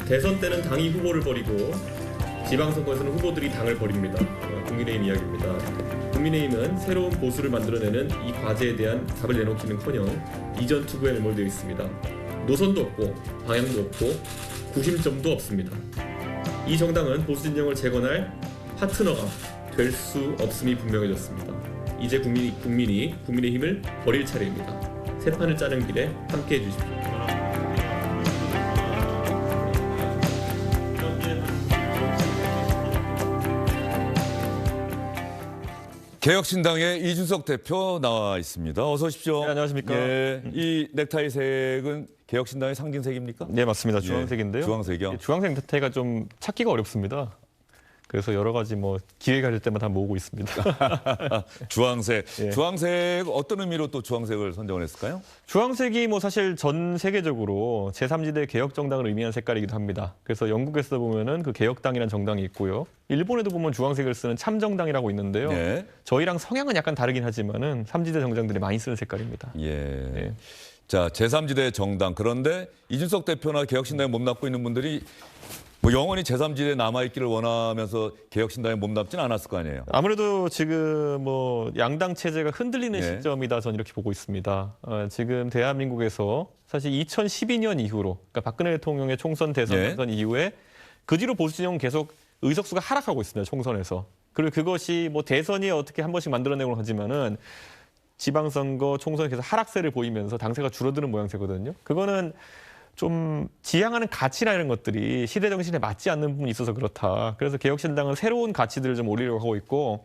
대선 때는 당이 후보를 버리고 지방선거에서는 후보들이 당을 버립니다. 국민의힘 이야기입니다. 국민의힘은 새로운 보수를 만들어내는 이 과제에 대한 답을 내놓기는커녕 이전 투구에 매몰되어 있습니다. 노선도 없고 방향도 없고 구심점도 없습니다. 이 정당은 보수 진영을 재건할 파트너가 될 수 없음이 분명해졌습니다. 이제 국민이 국민의힘을 버릴 차례입니다. 새 판을 짜는 길에 함께해 주십시오. 개혁신당의 이준석 대표 나와 있습니다. 어서 오십시오. 네, 안녕하십니까. 예, 이 넥타이 색은 개혁신당의 상징색입니까? 네, 맞습니다. 주황색인데요. 주황색이요? 주황색 넥타이가 좀 찾기가 어렵습니다. 그래서 여러 가지 기회가 될 때마다 모으고 있습니다. 주황색. 예. 주황색 어떤 의미로 또 주황색을 선정을 했을까요? 주황색이 사실 전 세계적으로 제3지대 개혁 정당을 의미하는 색깔이기도 합니다. 그래서 영국에서 보면은 그 개혁당이라는 정당이 있고요. 일본에도 보면 주황색을 쓰는 참정당이라고 있는데요. 네. 저희랑 성향은 약간 다르긴 하지만은 3지대 정당들이 많이 쓰는 색깔입니다. 예. 네. 자, 제3지대 정당. 그런데 이준석 대표나 개혁신당에 몸담고 있는 분들이 영원히 제3지대에 남아있기를 원하면서 개혁신당에 몸담지는 않았을 거 아니에요. 아무래도 지금 양당 체제가 흔들리는 네. 시점이다 저는 이렇게 보고 있습니다. 지금 대한민국에서 사실 2012년 이후로 그러니까 박근혜 대통령의 총선 대선 이후에 그 뒤로 보수 진영은 계속 의석수가 하락하고 있습니다. 총선에서. 그리고 그것이 대선이 어떻게 한 번씩 만들어내곤 하지만은 지방선거 총선에 계속 하락세를 보이면서 당세가 줄어드는 모양새거든요. 그거는 좀 지향하는 가치나 이런 것들이 시대 정신에 맞지 않는 부분이 있어서 그렇다. 그래서 개혁신당은 새로운 가치들을 좀 올리려고 하고 있고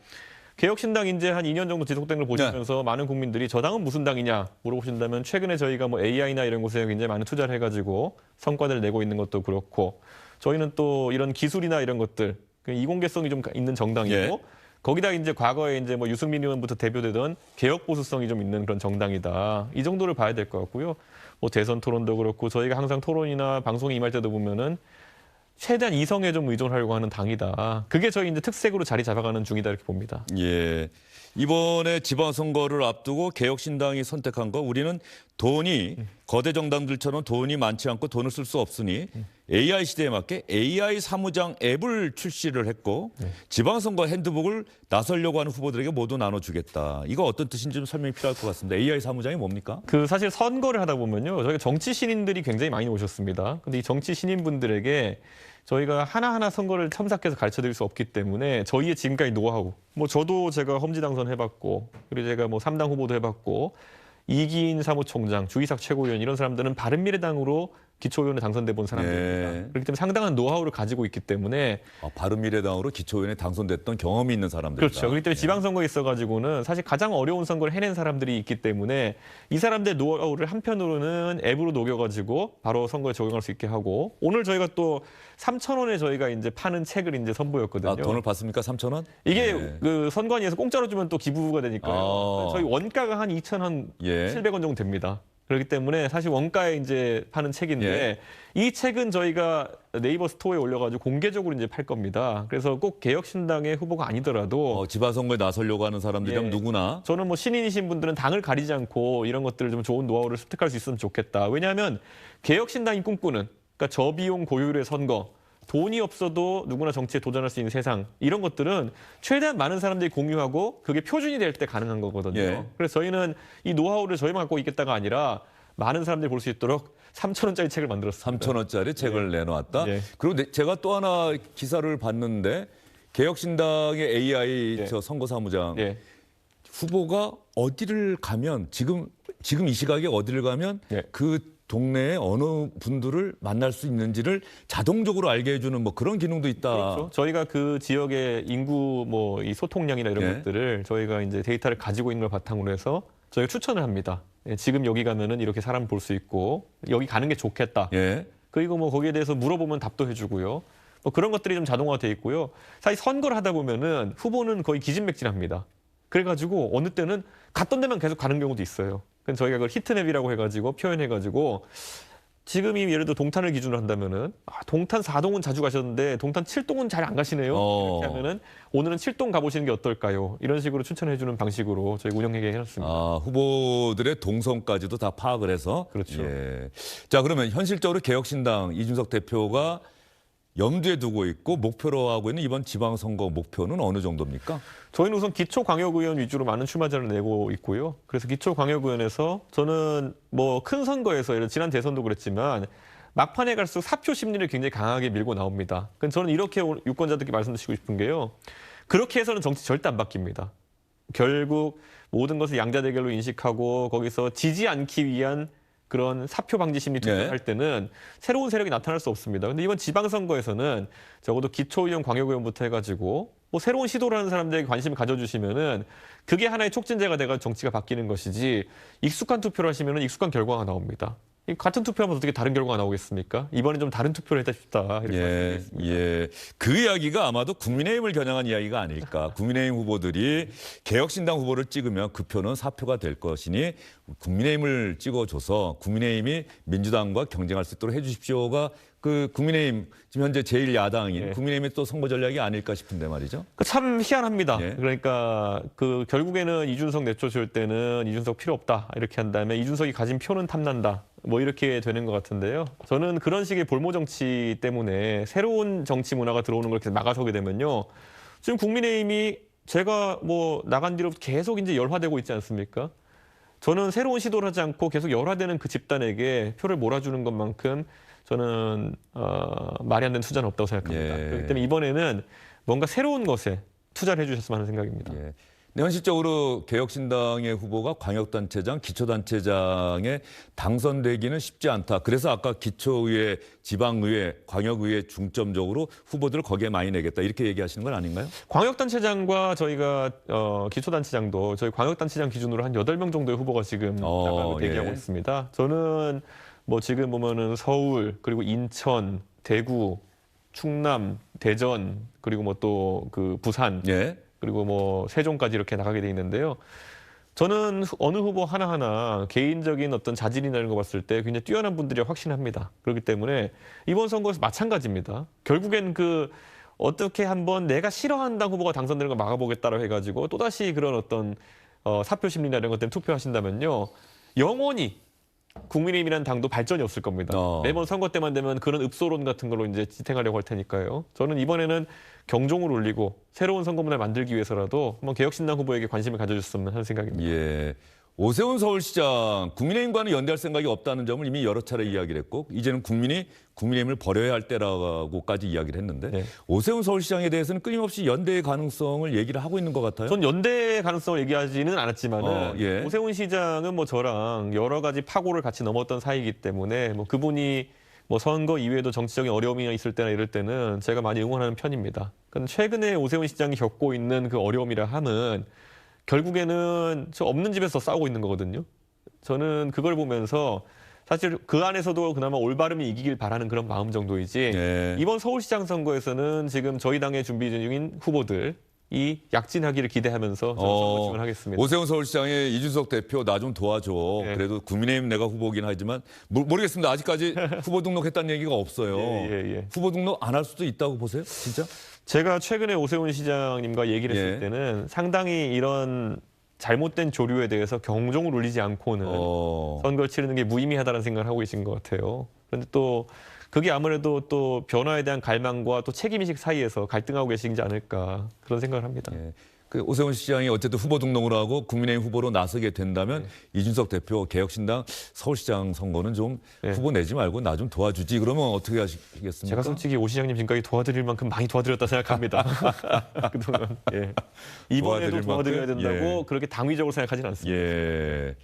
개혁신당 이제 한 2년 정도 지속된 걸 보시면서 많은 국민들이 저 당은 무슨 당이냐 물어보신다면 최근에 저희가 AI나 이런 곳에 굉장히 많은 투자를 해가지고 성과들을 내고 있는 것도 그렇고 저희는 또 이런 기술이나 이런 것들 이공계성이 좀 있는 정당이고 거기다 이제 과거에 이제 유승민 의원부터 대표되던 개혁 보수성이 좀 있는 그런 정당이다. 이 정도를 봐야 될 것 같고요. 대선 토론도 그렇고 저희가 항상 토론이나 방송에 임할 때도 보면은 최대한 이성에 좀 의존하려고 하는 당이다. 그게 저희 이제 특색으로 자리 잡아가는 중이다 이렇게 봅니다. 예. 이번에 지방선거를 앞두고 개혁신당이 선택한 거 우리는 돈이 거대 정당들처럼 돈이 많지 않고 돈을 쓸 수 없으니 AI 시대에 맞게 AI 사무장 앱을 출시를 했고 지방선거 핸드북을 나서려고 하는 후보들에게 모두 나눠주겠다. 이거 어떤 뜻인지 좀 설명이 필요할 것 같습니다. AI 사무장이 뭡니까? 사실 선거를 하다 보면요. 저희가 정치 신인들이 굉장히 많이 오셨습니다. 근데 이 정치 신인분들에게 저희가 하나하나 선거를 첨삭해서 가르쳐드릴 수 없기 때문에 저희의 지금까지 노하우, 저도 제가 험지 당선 해봤고 그리고 제가 3당 후보도 해봤고 이기인 사무총장, 주이삭 최고위원 이런 사람들은 바른미래당으로 기초의원에 당선돼 본 사람들입니다. 그렇기 때문에 상당한 노하우를 가지고 있기 때문에 바른미래당으로 기초의원에 당선됐던 경험이 있는 사람들이다. 그렇죠. 그렇기 때문에 지방선거에 있어가지고는 사실 가장 어려운 선거를 해낸 사람들이 있기 때문에 이 사람들의 노하우를 한편으로는 앱으로 녹여가지고 바로 선거에 적용할 수 있게 하고 오늘 저희가 또 3,000원에 저희가 이제 파는 책을 이제 선보였거든요. 돈을 받습니까? 3,000원? 이게 그 선관위에서 공짜로 주면 또 기부가 되니까요. 저희 원가가 한 2,000원, 700원 정도 됩니다. 그렇기 때문에 사실 원가에 이제 파는 책인데 이 책은 저희가 네이버 스토어에 올려가지고 공개적으로 이제 팔 겁니다. 그래서 꼭 개혁신당의 후보가 아니더라도 지방선거에 나서려고 하는 사람들이라면 누구나 저는 신인이신 분들은 당을 가리지 않고 이런 것들을 좀 좋은 노하우를 습득할 수 있으면 좋겠다. 왜냐하면 개혁신당이 꿈꾸는 그러니까 저비용 고효율의 선거 돈이 없어도 누구나 정치에 도전할 수 있는 세상 이런 것들은 최대한 많은 사람들이 공유하고 그게 표준이 될 때 가능한 거거든요. 그래서 저희는 이 노하우를 저희만 갖고 있겠다가 아니라 많은 사람들이 볼 수 있도록 3,000원짜리 책을 만들었습니다. 3,000원짜리 책을 내놓았다. 그리고 제가 또 하나 기사를 봤는데 개혁신당의 AI 선거사무장 후보가 어디를 가면 지금 이 시각에 어디를 가면 그 동네에 어느 분들을 만날 수 있는지를 자동적으로 알게 해주는 그런 기능도 있다. 그렇죠. 저희가 그 지역의 인구 이 소통량이나 이런 것들을 저희가 이제 데이터를 가지고 있는 걸 바탕으로 해서 저희가 추천을 합니다. 지금 여기 가면은 이렇게 사람 볼 수 있고 여기 가는 게 좋겠다. 그리고 거기에 대해서 물어보면 답도 해주고요. 그런 것들이 좀 자동화돼 있고요. 사실 선거를 하다 보면은 후보는 거의 기진맥진합니다. 그래가지고 어느 때는 갔던 데만 계속 가는 경우도 있어요. 그래서 저희가 그걸 히트맵이라고 해가지고 표현해가지고 지금이 예를 들어 동탄을 기준으로 한다면은 동탄 4동은 자주 가셨는데 동탄 7동은 잘 안 가시네요. 이렇게 하면은 오늘은 7동 가보시는 게 어떨까요? 이런 식으로 추천해주는 방식으로 저희 운영회계 해놨습니다. 후보들의 동선까지도 다 파악을 해서. 그렇죠. 예. 자, 그러면 현실적으로 개혁신당 이준석 대표가 염두에 두고 있고 목표로 하고 있는 이번 지방선거 목표는 어느 정도입니까? 저희는 우선 기초광역의원 위주로 많은 출마자를 내고 있고요. 그래서 기초광역의원에서 저는 뭐 큰 선거에서 예를 들어 지난 대선도 그랬지만 막판에 갈수록 사표 심리를 굉장히 강하게 밀고 나옵니다. 저는 이렇게 유권자들께 말씀드리고 싶은 게요. 그렇게 해서는 정치 절대 안 바뀝니다. 결국 모든 것을 양자 대결로 인식하고 거기서 지지 않기 위한 그런 사표 방지 심리 투표할 때는 새로운 세력이 나타날 수 없습니다. 근데 이번 지방선거에서는 적어도 기초의원, 광역의원부터 해가지고 뭐 새로운 시도를 하는 사람들에게 관심을 가져주시면은 그게 하나의 촉진제가 돼가 정치가 바뀌는 것이지 익숙한 투표를 하시면은 익숙한 결과가 나옵니다. 같은 투표하면 어떻게 다른 결과가 나오겠습니까? 이번에 좀 다른 투표를 했다 싶다. 이렇게 말씀드리겠습니다. 예. 그 이야기가 아마도 국민의힘을 겨냥한 이야기가 아닐까. 국민의힘 후보들이 개혁신당 후보를 찍으면 그 표는 사표가 될 것이니 국민의힘을 찍어줘서 국민의힘이 민주당과 경쟁할 수 있도록 해주십시오가 그 국민의힘 지금 현재 제1야당인 국민의힘의 또 선거 전략이 아닐까 싶은데 말이죠. 참 희한합니다. 예. 그러니까 그 결국에는 이준석 내쫓을 때는 이준석 필요 없다 이렇게 한 다음에 이준석이 가진 표는 탐난다. 뭐 이렇게 되는 것 같은데요. 저는 그런 식의 볼모 정치 때문에 새로운 정치 문화가 들어오는 걸 막아서게 되면요. 지금 국민의힘이 제가 뭐 나간 뒤로부터 계속 이제 열화되고 있지 않습니까? 저는 새로운 시도를 하지 않고 계속 열화되는 그 집단에게 표를 몰아주는 것만큼 저는 말이 안 되는 투자는 없다고 생각합니다. 그렇기 때문에 이번에는 뭔가 새로운 것에 투자를 해주셨으면 하는 생각입니다. 예. 근데 현실적으로 개혁신당의 후보가 광역단체장, 기초단체장에 당선되기는 쉽지 않다. 그래서 아까 기초의회, 지방의회, 광역의회 중점적으로 후보들을 거기에 많이 내겠다. 이렇게 얘기하시는 건 아닌가요? 광역단체장과 저희가 기초단체장도 저희 광역단체장 기준으로 한 8명 정도의 후보가 지금 나가고 대기하고 있습니다. 저는 뭐 지금 보면은 서울, 그리고 인천, 대구, 충남, 대전, 그리고 뭐 또 그 부산, 그리고 뭐 세종까지 이렇게 나가게 돼 있는데요. 저는 어느 후보 하나하나 개인적인 어떤 자질이나 이런 거 봤을 때 굉장히 뛰어난 분들이 확신합니다. 그렇기 때문에 이번 선거에서 마찬가지입니다. 결국엔 그 어떻게 한번 내가 싫어한다는 후보가 당선되는 걸 막아보겠다고 해가지고 또다시 그런 어떤 사표 심리나 이런 것 때문에 투표하신다면요. 영원히 국민의힘이라는 당도 발전이 없을 겁니다. 매번 선거 때만 되면 그런 읍소론 같은 걸로 이제 지탱하려고 할 테니까요. 저는 이번에는 경종을 울리고 새로운 선거 문화를 만들기 위해서라도 한번 개혁신당 후보에게 관심을 가져줬으면 하는 생각입니다. 예. 오세훈 서울시장 국민의힘과는 연대할 생각이 없다는 점을 이미 여러 차례 이야기를 했고 이제는 국민이 국민의힘을 버려야 할 때라고까지 이야기를 했는데 오세훈 서울시장에 대해서는 끊임없이 연대의 가능성을 얘기를 하고 있는 것 같아요. 전 연대 가능성을 얘기하지는 않았지만은 오세훈 시장은 뭐 저랑 여러 가지 파고를 같이 넘었던 사이이기 때문에 뭐 그분이 뭐 선거 이외에도 정치적인 어려움이 있을 때나 이럴 때는 제가 많이 응원하는 편입니다. 그런데 최근에 오세훈 시장이 겪고 있는 그 어려움이라 함은 결국에는 저 없는 집에서 싸우고 있는 거거든요. 저는 그걸 보면서 사실 그 안에서도 그나마 올바름이 이기길 바라는 그런 마음 정도이지 이번 서울시장 선거에서는 지금 저희 당의 준비 중인 후보들이 약진하기를 기대하면서 선거 지원하겠습니다. 오세훈 서울시장의 이준석 대표 나 좀 도와줘. 그래도 국민의힘 내가 후보긴 하지만 모르겠습니다. 아직까지 후보 등록했다는 얘기가 없어요. 후보 등록 안 할 수도 있다고 보세요? 진짜? 제가 최근에 오세훈 시장님과 얘기를 했을 때는 상당히 이런 잘못된 조류에 대해서 경종을 울리지 않고는 선거를 치르는 게 무의미하다는 생각을 하고 계신 것 같아요. 그런데 또 그게 아무래도 또 변화에 대한 갈망과 또 책임의식 사이에서 갈등하고 계시지 않을까 그런 생각을 합니다. 그 오세훈 시장이 어쨌든 후보 등록을 하고 국민의힘 후보로 나서게 된다면 이준석 대표 개혁신당 서울시장 선거는 좀 후보 내지 말고 나 좀 도와주지 그러면 어떻게 하시겠습니까? 제가 솔직히 오 시장님 지금까지 도와드릴 만큼 많이 도와드렸다 생각합니다. 그동안 이번에도 도와드려야 된다고 그렇게 당위적으로 생각하지는 않습니다.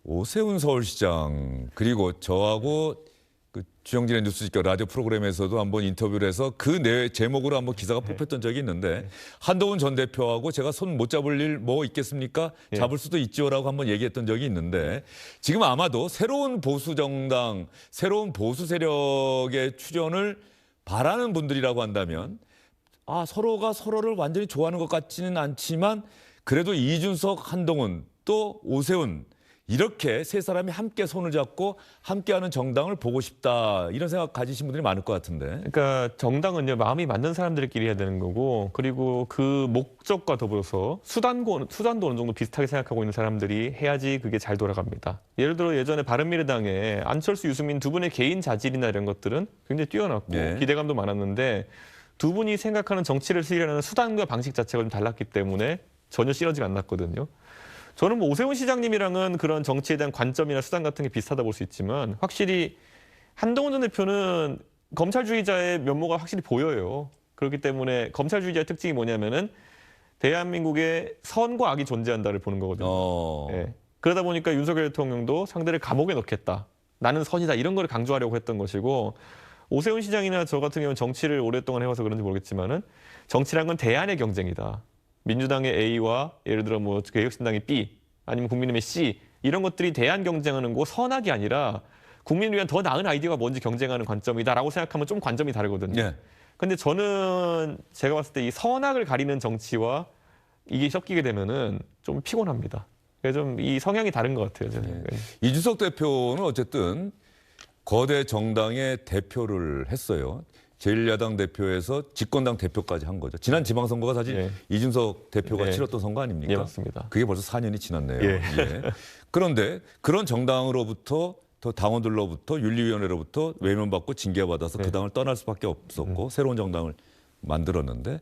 오세훈 서울시장 그리고 저하고 그 주영진의 뉴스직격 라디오 프로그램에서도 한번 인터뷰를 해서 그 내 제목으로 한번 기사가 뽑혔던 적이 있는데 한동훈 전 대표하고 제가 손 못 잡을 일 뭐 있겠습니까? 잡을 수도 있지요라고 한번 얘기했던 적이 있는데 지금 아마도 새로운 보수 정당, 새로운 보수 세력의 출현을 바라는 분들이라고 한다면 서로가 서로를 완전히 좋아하는 것 같지는 않지만 그래도 이준석, 한동훈 또 오세훈 이렇게 세 사람이 함께 손을 잡고 함께하는 정당을 보고 싶다 이런 생각 가지신 분들이 많을 것 같은데. 그러니까 정당은요 마음이 맞는 사람들끼리 해야 되는 거고 그리고 그 목적과 더불어서 수단도 어느 정도 비슷하게 생각하고 있는 사람들이 해야지 그게 잘 돌아갑니다. 예를 들어 예전에 바른미래당에 안철수, 유승민 두 분의 개인 자질이나 이런 것들은 굉장히 뛰어났고 네. 기대감도 많았는데 두 분이 생각하는 정치를 실현하는 수단과 방식 자체가 좀 달랐기 때문에 전혀 시너지가 안 났거든요. 저는 뭐 오세훈 시장님이랑은 그런 정치에 대한 관점이나 수단 같은 게 비슷하다 볼 수 있지만 확실히 한동훈 전 대표는 검찰주의자의 면모가 확실히 보여요. 그렇기 때문에 검찰주의자의 특징이 뭐냐면은 대한민국에 선과 악이 존재한다를 보는 거거든요. 예. 그러다 보니까 윤석열 대통령도 상대를 감옥에 넣겠다. 나는 선이다. 이런 걸 강조하려고 했던 것이고 오세훈 시장이나 저 같은 경우는 정치를 오랫동안 해와서 그런지 모르겠지만은 정치란 건 대안의 경쟁이다. 민주당의 A와 예를 들어 뭐 개혁신당의 B 아니면 국민의힘의 C 이런 것들이 대안 경쟁하는 거 선악이 아니라 국민을 위한 더 나은 아이디어가 뭔지 경쟁하는 관점이다라고 생각하면 좀 관점이 다르거든요. 예. 근데 저는 제가 봤을 때 이 선악을 가리는 정치와 이게 섞이게 되면은 좀 피곤합니다. 그래서 좀 이 성향이 다른 것 같아요. 저는. 이준석 대표는 어쨌든 거대 정당의 대표를 했어요. 제1야당 대표에서 집권당 대표까지 한 거죠. 지난 지방선거가 사실 예. 이준석 대표가 네. 치렀던 선거 아닙니까? 예, 맞습니다. 그게 벌써 4년이 지났네요. 예. 예. 그런데 그런 정당으로부터 또 당원들로부터 윤리위원회로부터 외면받고 징계받아서 그 당을 떠날 수밖에 없었고 새로운 정당을 만들었는데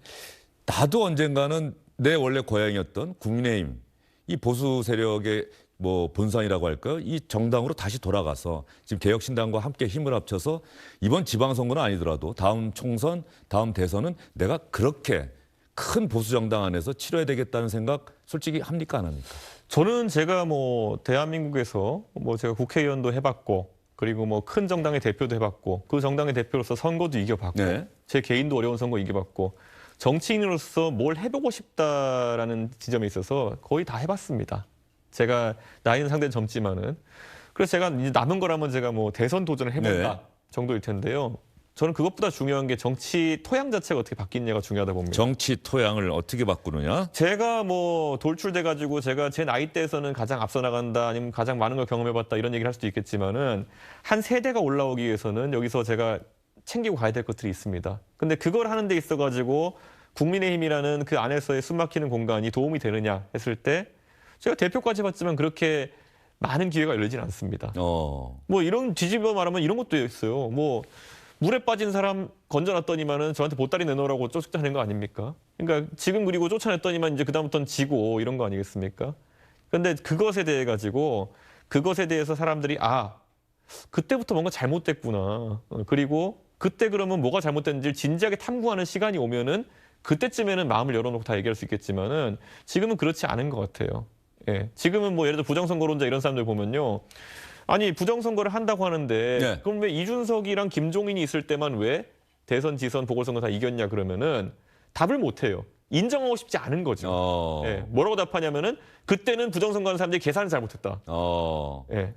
나도 언젠가는 내 원래 고향이었던 국민의힘 이 보수 세력의 뭐 본산이라고 할까요? 이 정당으로 다시 돌아가서 지금 개혁신당과 함께 힘을 합쳐서 이번 지방선거는 아니더라도 다음 총선, 다음 대선은 내가 그렇게 큰 보수 정당 안에서 치러야 되겠다는 생각 솔직히 합니까 안 합니까? 저는 제가 뭐 대한민국에서 뭐 제가 국회의원도 해봤고 그리고 뭐 큰 정당의 대표도 해봤고 그 정당의 대표로서 선거도 이겨봤고 네. 제 개인도 어려운 선거 이겨봤고 정치인으로서 뭘 해보고 싶다라는 지점에 있어서 거의 다 해봤습니다. 제가 나이는 상당히 젊지만은 그래서 제가 이제 남은 거라면 제가 뭐 대선 도전을 해본다 네. 정도일 텐데요. 저는 그것보다 중요한 게 정치 토양 자체가 어떻게 바뀌느냐가 중요하다 봅니다. 정치 토양을 어떻게 바꾸느냐? 제가 뭐 돌출돼가지고 제가 제 나이대에서는 가장 앞서 나간다 아니면 가장 많은 걸 경험해봤다 이런 얘기를 할 수도 있겠지만은 한 세대가 올라오기 위해서는 여기서 제가 챙기고 가야 될 것들이 있습니다. 근데 그걸 하는 데 있어가지고 국민의힘이라는 그 안에서의 숨막히는 공간이 도움이 되느냐 했을 때 제가 대표까지 봤지만 그렇게 많은 기회가 열리진 않습니다. 뭐 이런 뒤집어 말하면 이런 것도 있어요. 뭐 물에 빠진 사람 건져놨더니만은 저한테 보따리 내놓으라고 쫓아내는 거 아닙니까? 그러니까 지금 그리고 쫓아냈더니만 이제 그다음부터는 지고 이런 거 아니겠습니까? 근데 그것에 대해 가지고 그것에 대해서 사람들이 그때부터 뭔가 잘못됐구나. 그리고 그때 그러면 뭐가 잘못됐는지 진지하게 탐구하는 시간이 오면은 그때쯤에는 마음을 열어놓고 다 얘기할 수 있겠지만은 지금은 그렇지 않은 것 같아요. 예. 지금은 뭐 예를 들어 부정선거론자 이런 사람들 보면요. 아니 부정선거를 한다고 하는데 네. 그럼 왜 이준석이랑 김종인이 있을 때만 왜 대선, 지선, 보궐선거 다 이겼냐 그러면은 답을 못 해요. 인정하고 싶지 않은 거죠. 예. 뭐라고 답하냐면은 그때는 부정선거하는 사람들이 계산을 잘못했다. 예.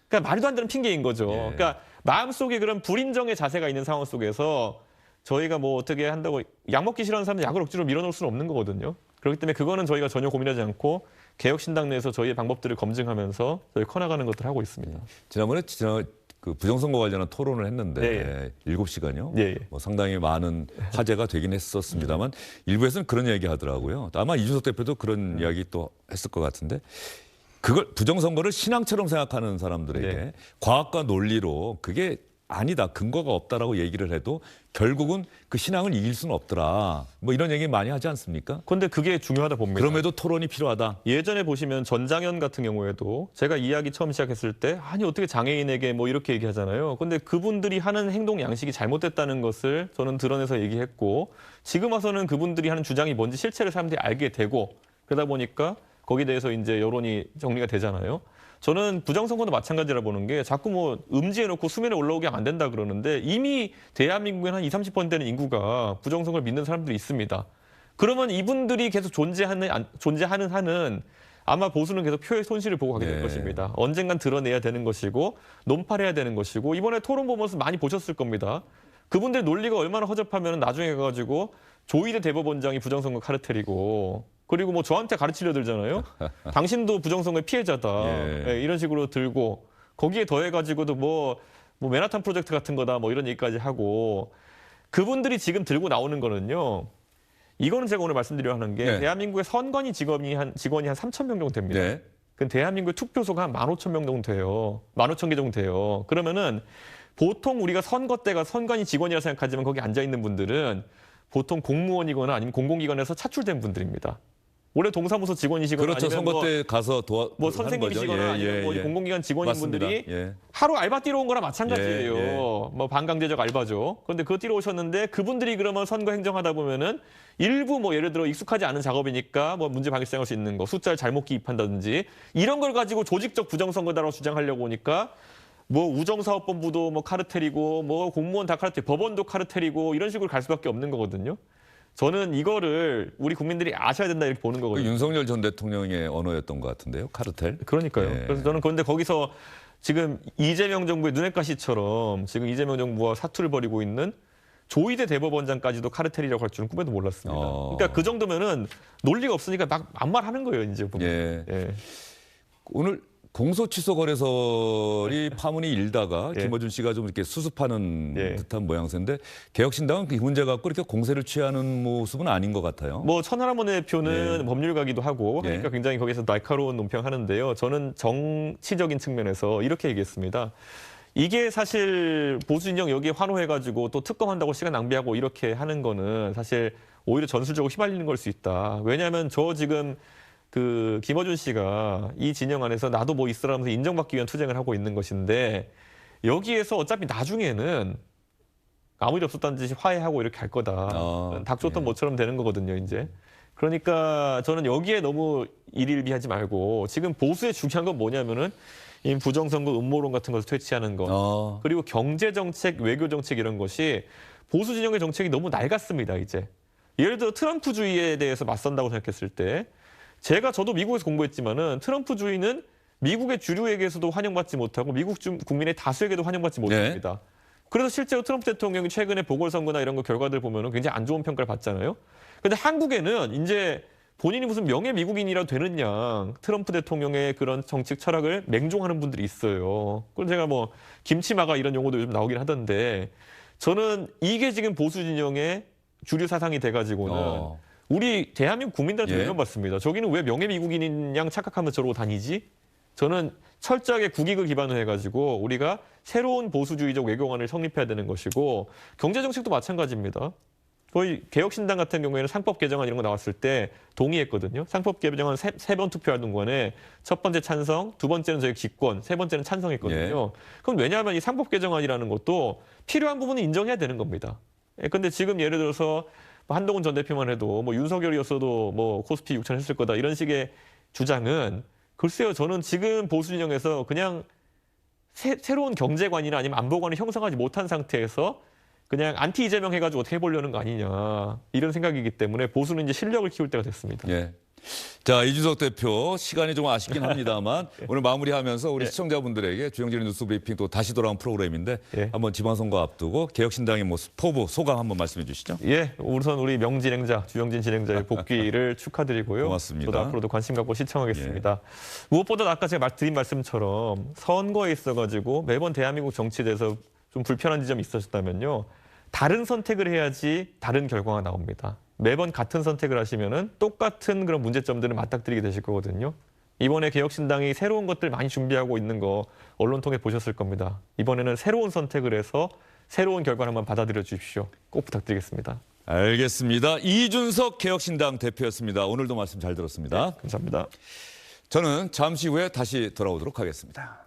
그러니까 말도 안 되는 핑계인 거죠. 예. 그러니까 마음속에 그런 불인정의 자세가 있는 상황 속에서 저희가 뭐 어떻게 한다고 약 먹기 싫어하는 사람들 약을 억지로 밀어넣을 수는 없는 거거든요. 그렇기 때문에 그거는 저희가 전혀 고민하지 않고 개혁신당 내에서 저희의 방법들을 검증하면서 저희 커나가는 것들을 하고 있습니다. 지난번에 그 부정선거 관련한 토론을 했는데 네. 7시간요. 예. 뭐 상당히 많은 화제가 되긴 했었습니다만 일부에서는 그런 이야기 하더라고요. 아마 이준석 대표도 그런 이야기 또 했을 것 같은데 그걸 부정선거를 신앙처럼 생각하는 사람들에게 네. 과학과 논리로 그게 아니다, 근거가 없다라고 얘기를 해도 결국은 그 신앙을 이길 수는 없더라. 뭐 이런 얘기 많이 하지 않습니까? 근데 그게 중요하다 봅니다. 그럼에도 토론이 필요하다. 예전에 보시면 전장현 같은 경우에도 제가 이야기 처음 시작했을 때 아니 어떻게 장애인에게 뭐 이렇게 얘기하잖아요. 근데 그분들이 하는 행동 양식이 잘못됐다는 것을 저는 드러내서 얘기했고 지금 와서는 그분들이 하는 주장이 뭔지 실체를 사람들이 알게 되고 그러다 보니까 거기에 대해서 이제 여론이 정리가 되잖아요. 저는 부정선거도 마찬가지라 보는 게 자꾸 뭐 음지해놓고 수면에 올라오게 하면 안 된다 그러는데 이미 대한민국에는 한 20-30% 되는 인구가 부정선거를 믿는 사람들이 있습니다. 그러면 이분들이 계속 존재하는 한은 아마 보수는 계속 표의 손실을 보고 가게 될 것입니다. 언젠간 드러내야 되는 것이고 논팔해야 되는 것이고 이번에 토론 보면서 많이 보셨을 겁니다. 그분들 논리가 얼마나 허접하면 나중에 가가지고 조희대 대법원장이 부정선거 카르텔이고 그리고 뭐 저한테 가르치려 들잖아요. 당신도 부정선거의 피해자다. 예. 예, 이런 식으로 들고 거기에 더해가지고도 뭐 맨하탄 프로젝트 같은 거다 뭐 이런 얘기까지 하고 그분들이 지금 들고 나오는 거는요. 이거는 제가 오늘 말씀드리려 하는 게 네. 대한민국의 선관위 직원이 한 3,000명 정도 됩니다. 네. 그 대한민국의 투표소가 한 15,000명 정도 돼요. 15,000개 정도 돼요. 그러면은 보통 우리가 선거 때가 선관위 직원이라 생각하지만 거기 앉아 있는 분들은 보통 공무원이거나 아니면 공공기관에서 차출된 분들입니다. 원래 동사무소 직원이시거나 그렇죠. 아니면 선거 때 가서 뭐 선생님이시거나 아니면 뭐 공공기관 직원인 맞습니다. 분들이 예. 하루 알바 뛰러 온 거나 마찬가지예요. 예. 뭐 반강제적 알바죠. 그런데 그거 뛰러 오셨는데 그분들이 그러면 선거 행정하다 보면은 일부 뭐 예를 들어 익숙하지 않은 작업이니까 뭐 문제 발생할 수 있는 거 숫자를 잘못 기입한다든지 이런 걸 가지고 조직적 부정선거다라고 주장하려고 오니까 뭐 우정사업본부도 뭐 카르텔이고 뭐 공무원 다 카르텔, 법원도 카르텔이고 이런 식으로 갈 수밖에 없는 거거든요. 저는 이거를 우리 국민들이 아셔야 된다 이렇게 보는 그 거거든요. 윤석열 전 대통령의 언어였던 것 같은데요. 카르텔. 그러니까요. 예. 그래서 저는 그런데 거기서 지금 이재명 정부의 눈엣가시처럼 지금 이재명 정부와 사투를 벌이고 있는 조희대 대법원장까지도 카르텔이라고 할 줄은 꿈에도 몰랐습니다. 그러니까 그 정도면은 논리가 없으니까 막 만말하는 거예요, 이제 보면. 예. 예. 오늘 공소 취소 거래설이 파문이 일다가 예. 김어준 씨가 좀 이렇게 수습하는 예. 듯한 모양새인데 개혁신당은 이 문제 갖고 이렇게 공세를 취하는 모습은 아닌 것 같아요. 뭐 천하람 원내대표는 예. 법률가기도 하고 예. 그러니까 굉장히 거기서 날카로운 논평하는데요. 저는 정치적인 측면에서 이렇게 얘기했습니다. 이게 사실 보수 진영 여기에 환호해가지고 또 특검한다고 시간 낭비하고 이렇게 하는 거는 사실 오히려 전술적으로 휘말리는 걸 수 있다. 왜냐하면 저 지금 그 김어준 씨가 이 진영 안에서 나도 뭐 있으라면서 인정받기 위한 투쟁을 하고 있는 것인데 여기에서 어차피 나중에는 아무 일 없었다는 듯이 화해하고 이렇게 할 거다. 닭 줬던 예. 모처럼 되는 거거든요, 이제. 그러니까 저는 여기에 너무 일일비하지 말고 지금 보수의 중요한 건 뭐냐면은 이 부정선거 음모론 같은 것을 퇴치하는 것. 그리고 경제정책, 외교정책 이런 것이 보수 진영의 정책이 너무 낡았습니다, 이제. 예를 들어 트럼프주의에 대해서 맞선다고 생각했을 때 저도 미국에서 공부했지만은 트럼프주의는 미국의 주류에게서도 환영받지 못하고 미국 국민의 다수에게도 환영받지 못합니다. 그래서 실제로 트럼프 대통령이 최근에 보궐선거나 이런 거 결과들 보면은 굉장히 안 좋은 평가를 받잖아요. 근데 한국에는 이제 본인이 무슨 명예 미국인이라도 되는 양 트럼프 대통령의 그런 정책 철학을 맹종하는 분들이 있어요. 그럼 제가 뭐 김치마가 이런 용어도 요즘 나오긴 하던데 저는 이게 지금 보수 진영의 주류 사상이 돼가지고는 우리 대한민국 국민들한테 외면받습니다. 저기는 왜 명예 미국인인 양 착각하면서 저러고 다니지? 저는 철저하게 국익을 기반으로 해가지고 우리가 새로운 보수주의적 외교관을 성립해야 되는 것이고 경제정책도 마찬가지입니다. 거의 개혁신당 같은 경우에는 상법 개정안 이런 거 나왔을 때 동의했거든요. 상법 개정안 세 번 투표하는 동안에 첫 번째 찬성, 두 번째는 저희 기권, 세 번째는 찬성했거든요. 그럼 왜냐하면 이 상법 개정안이라는 것도 필요한 부분은 인정해야 되는 겁니다. 그런데 지금 예를 들어서 한동훈 전 대표만 해도 뭐 윤석열이었어도 뭐 코스피 6천 했을 거다 이런 식의 주장은 글쎄요. 저는 지금 보수 진영에서 그냥 새로운 경제관이나 아니면 안보관을 형성하지 못한 상태에서 그냥 안티 이재명 해가지고 어떻게 해보려는 거 아니냐 이런 생각이기 때문에 보수는 이제 실력을 키울 때가 됐습니다. 예. 자, 이준석 대표 시간이 좀 아쉽긴 합니다만 오늘 마무리하면서 우리 시청자분들에게 주영진의 뉴스 브리핑 또 다시 돌아온 프로그램인데 한번 지방선거 앞두고 개혁신당의 모습, 포부, 소감 한번 말씀해 주시죠. 예, 우선 우리 명진행자, 주영진 진행자의 복귀를 축하드리고요. 고맙습니다. 저도 앞으로도 관심 갖고 시청하겠습니다. 무엇보다 아까 제가 드린 말씀처럼 선거에 있어가지고 매번 대한민국 정치에 대해서 좀 불편한 지점이 있으셨다면요. 다른 선택을 해야지 다른 결과가 나옵니다. 매번 같은 선택을 하시면은 똑같은 그런 문제점들을 맞닥뜨리게 되실 거거든요. 이번에 개혁신당이 새로운 것들 많이 준비하고 있는 거 언론 통해 보셨을 겁니다. 이번에는 새로운 선택을 해서 새로운 결과를 한번 받아들여 주십시오. 꼭 부탁드리겠습니다. 알겠습니다. 이준석 개혁신당 대표였습니다. 오늘도 말씀 잘 들었습니다. 감사합니다. 저는 잠시 후에 다시 돌아오도록 하겠습니다.